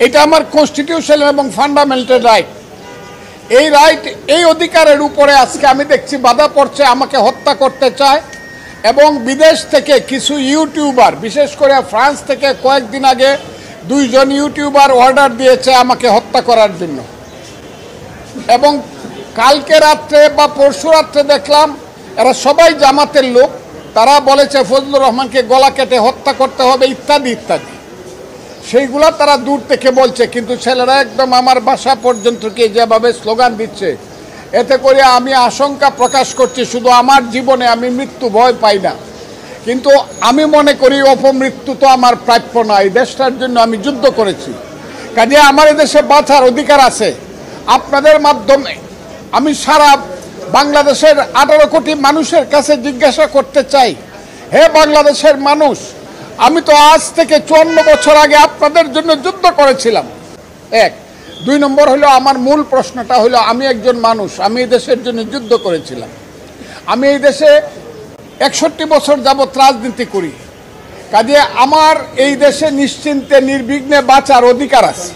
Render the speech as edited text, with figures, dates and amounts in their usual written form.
এটা আমার কনস্টিটিউশন এবং ফান্ডামেন্টাল রাইট। এই রাইট, এই অধিকারের উপরে আজকে আমি দেখছি বাধা পড়ছে, আমাকে হত্যা করতে চায়। এবং বিদেশ থেকে কিছু ইউটিউবার, বিশেষ করে ফ্রান্স থেকে কয়েকদিন আগে 2 জন ইউটিউবার অর্ডার দিয়েছে আমাকে হত্যা করার জন্য। এবং কালকে রাত্রে বা পরশু রাত্রে দেখলাম এরা সবাই জামাতের লোক, তারা বলেছে ফজলুর রহমানকে গলা কেটে হত্যা করতে হবে ইত্যাদি ইত্যাদি। সেইগুলা তারা দূর থেকে বলছে, কিন্তু ছেলেরা একদম আমার বাসা পর্যন্ত গিয়ে যেভাবে স্লোগান দিচ্ছে, এতে করে আমি আশঙ্কা প্রকাশ করছি। শুধু আমার জীবনে আমি মৃত্যু ভয় পাই না, কিন্তু আমি মনে করি অপমৃত্যু তো আমার প্রাপ্য না। এই দেশটার জন্য আমি যুদ্ধ করেছি, কাজে আমার দেশে বাঁচার অধিকার আছে। আপনাদের মাধ্যমে আমি সারা বাংলাদেশের 18 কোটি মানুষের কাছে জিজ্ঞাসা করতে চাই, হে বাংলাদেশের মানুষ, আমি তো আজ থেকে 54 বছর আগে আপনাদের জন্য যুদ্ধ করেছিলাম। 1 2 নম্বর হলো, আমার মূল প্রশ্নটা হলো, আমি একজন মানুষ, আমি এই দেশের জন্য যুদ্ধ করেছিলাম। আমি এই দেশে 61 বছর যাবৎ রাজনীতি করি, কাজে আমার এই দেশে নিশ্চিন্তে নির্বিঘ্নে বাঁচার অধিকার আছে।